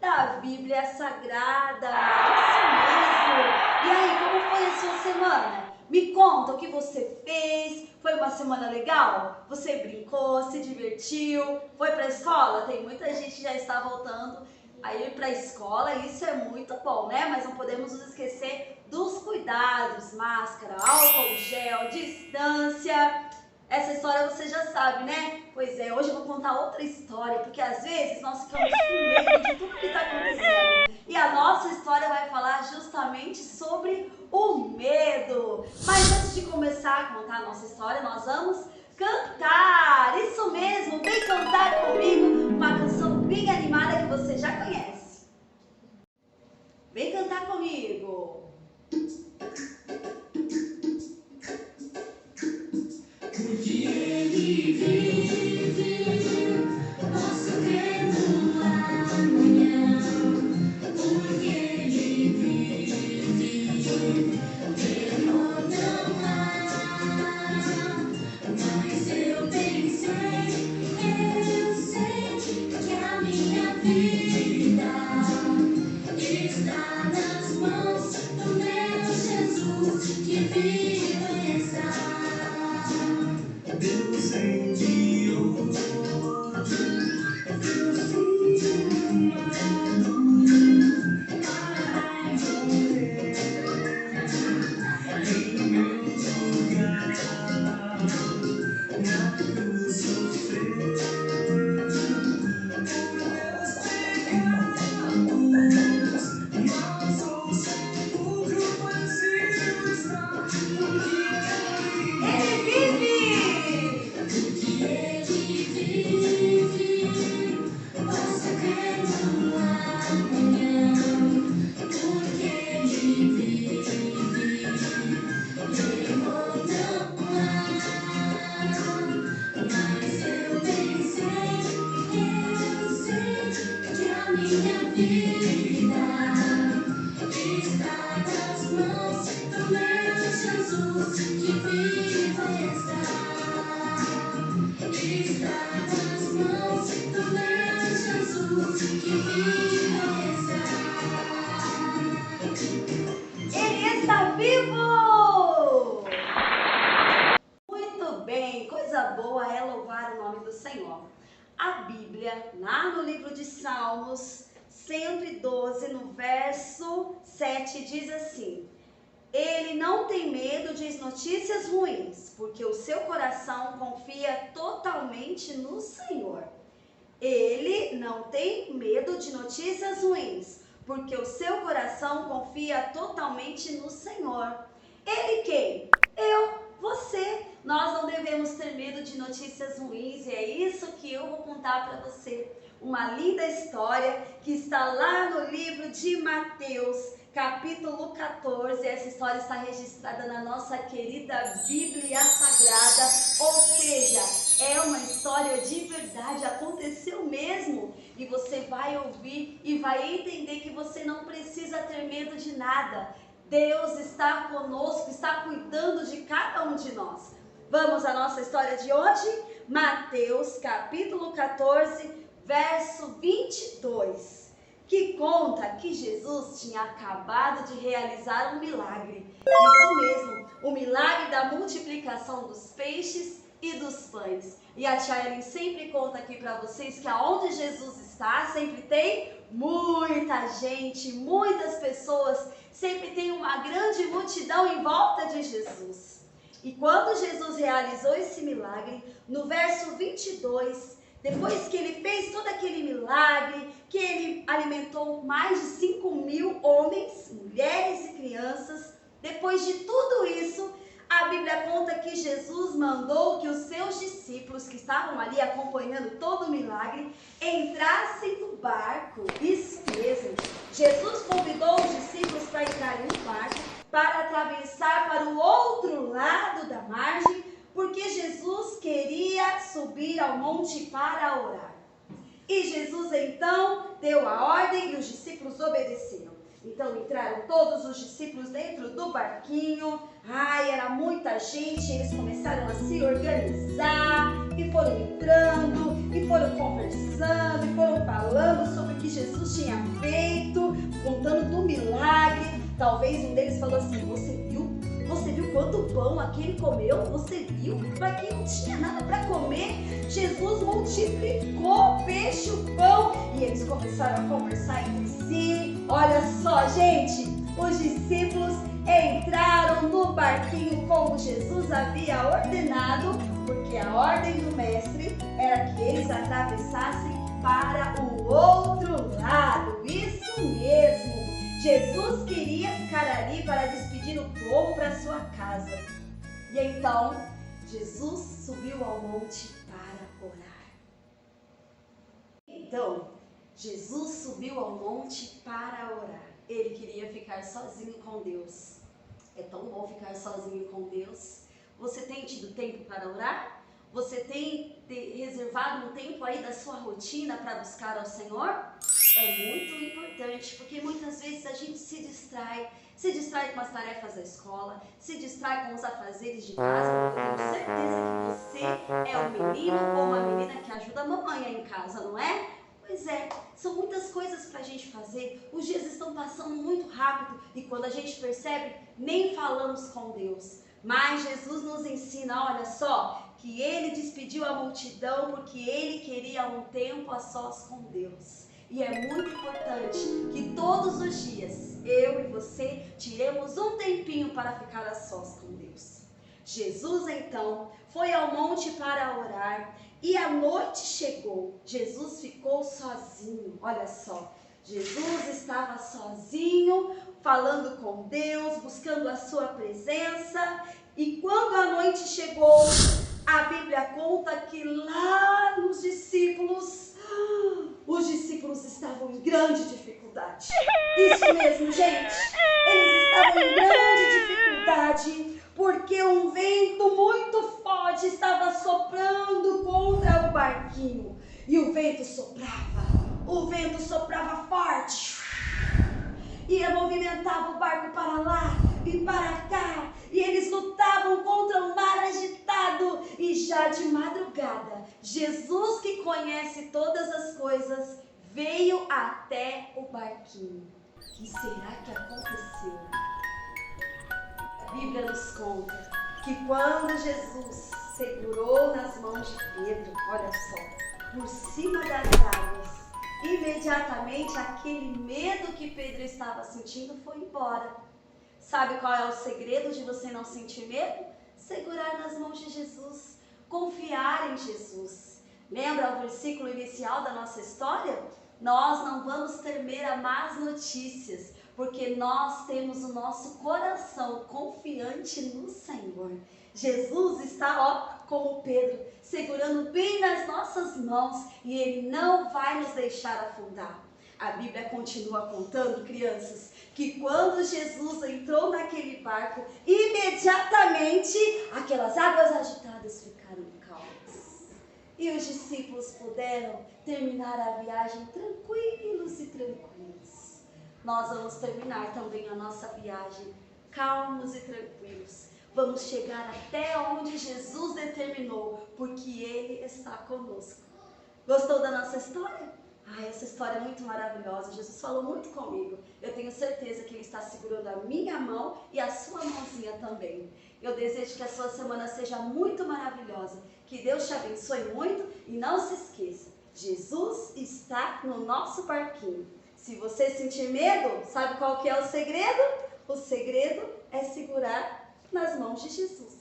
da Bíblia Sagrada. Isso mesmo! E aí, como foi a sua semana? Me conta o que você fez. Foi uma semana legal? Você brincou, se divertiu, foi para a escola? Tem muita gente que já está voltando a ir para a escola e isso é muito bom, né? Mas não podemos nos esquecer dos cuidados, máscara, álcool gel, distância. Essa história você já sabe, né? Pois é, hoje eu vou contar outra história, porque às vezes nós ficamos com medo de tudo que está acontecendo. E a nossa história vai falar justamente sobre o medo. Mas antes de começar a contar a nossa história, nós vamos cantar. Isso mesmo, vem cantar comigo uma canção bem animada que você já conhece. Vem cantar comigo. Porque ele vive, posso crer no amanhã. Porque ele vive, terror não há. Mas eu pensei, eu sei que a minha vida está nas mãos do meu Jesus que vive está. Deus enviou, Deus enviou para morrer em meu lugar, na cruz sofrer por meus pecados, mas o sepulcro vazio está, Ele vive! porque ele vive, posso crer no amanhã. Porque ele vive, terror não há. Mas eu pensei, eu sei que a minha vida está nas mãos do meu Jesus que vive está. Está nas mãos do meu Jesus que vive está. Ele está vivo! Muito bem, coisa boa é louvar o nome do Senhor. A Bíblia, lá no livro de Salmos 112, no verso 7, diz assim: Ele não tem medo de notícias ruins, porque o seu coração confia totalmente no Senhor. Ele não tem medo de notícias ruins, porque o seu coração confia totalmente no Senhor. Ele quem? Eu, você. Nós não devemos ter medo de notícias ruins e é isso que eu vou contar para você. Uma linda história que está lá no livro de Mateus, capítulo 14. Essa história está registrada na nossa querida Bíblia Sagrada, ou seja, é uma história de verdade, aconteceu mesmo. E você vai ouvir e vai entender que você não precisa ter medo de nada. Deus está conosco, está cuidando de cada um de nós. Vamos à nossa história de hoje? Mateus, capítulo 14, verso 22. Que conta que Jesus tinha acabado de realizar um milagre. Isso mesmo, o milagre da multiplicação dos peixes e dos pães. E a tia Ellen sempre conta aqui para vocês que aonde Jesus está, sempre tem muita gente, muitas pessoas, sempre tem uma grande multidão em volta de Jesus. E quando Jesus realizou esse milagre, no verso 22, depois que ele fez todo aquele milagre, que ele alimentou mais de 5.000 homens, mulheres e crianças, depois de tudo isso, a Bíblia conta que Jesus mandou que os seus discípulos, que estavam ali acompanhando todo o milagre, entrassem no barco. Isso mesmo, Jesus convidou os discípulos para entrarem no barco, para atravessar para o outro lado da margem, porque Jesus queria subir ao monte para orar. E Jesus então deu a ordem e os discípulos obedeceram. Então entraram todos os discípulos dentro do barquinho. Ai, era muita gente, eles começaram a se organizar e foram entrando, e foram conversando, e foram falando sobre o que Jesus Jesus tinha feito, contando do milagre. Talvez um deles falou assim: você viu quanto pão aquele comeu? Você viu? Para quem não tinha nada para comer, Jesus multiplicou peixe, o pão. E eles começaram a conversar entre si. Olha só, gente, os discípulos entraram no barquinho como Jesus havia ordenado, porque a ordem do mestre era que eles atravessassem para o outro lado. Isso mesmo! Jesus queria ficar ali para despedir o povo para sua casa. E então, Jesus subiu ao monte para orar. Então, Jesus subiu ao monte para orar. Ele queria ficar sozinho com Deus. É tão bom ficar sozinho com Deus. Você tem tido tempo para orar? Você tem reservado um tempo aí da sua rotina para buscar ao Senhor? É muito importante, porque muitas vezes a gente se distrai com as tarefas da escola, se distrai com os afazeres de casa. Eu tenho certeza que você é um menino ou uma menina que ajuda a mamãe aí em casa, não é? Pois é, são muitas coisas para a gente fazer, os dias estão passando muito rápido e quando a gente percebe, nem falamos com Deus. Mas Jesus nos ensina, olha só, que ele despediu a multidão porque ele queria um tempo a sós com Deus. E é muito importante que todos os dias, eu e você, tiremos um tempinho para ficar a sós com Deus. Jesus então foi ao monte para orar e a noite chegou. Jesus ficou sozinho, olha só. Jesus estava sozinho, falando com Deus, buscando a sua presença. E quando a noite chegou, a Bíblia conta que lá nos discípulos, os discípulos estavam em grande dificuldade. Isso mesmo, gente. Eles estavam em grande dificuldade porque um vento muito forte estava soprando contra o barquinho. E o vento soprava forte. E movimentava o barco para lá e para cá. E eles lutavam contra o mar agitado. E já de madrugada, Jesus, que conhece todas as coisas, veio até o barquinho. O que será que aconteceu? A Bíblia nos conta que quando Jesus segurou nas mãos de Pedro, olha só, por cima das águas, imediatamente aquele medo que Pedro estava sentindo foi embora. Sabe qual é o segredo de você não sentir medo? Segurar nas mãos de Jesus, confiar em Jesus. Lembra o versículo inicial da nossa história? Nós não vamos temer a más notícias, porque nós temos o nosso coração confiante no Senhor. Jesus está, como Pedro, segurando bem nas nossas mãos e Ele não vai nos deixar afundar. A Bíblia continua contando, crianças, que quando Jesus entrou naquele barco, imediatamente aquelas águas agitadas ficaram calmas. E os discípulos puderam terminar a viagem tranquilos e tranquilos. Nós vamos terminar também a nossa viagem calmos e tranquilos. Vamos chegar até onde Jesus determinou, porque Ele está conosco. Gostou da nossa história? Essa história é muito maravilhosa. Jesus falou muito comigo. Eu tenho certeza que Ele está segurando a minha mão e a sua mãozinha também. Eu desejo que a sua semana seja muito maravilhosa. Que Deus te abençoe muito e não se esqueça, Jesus está no nosso barquinho. Se você sentir medo, sabe qual que é o segredo? O segredo é segurar nas mãos de Jesus.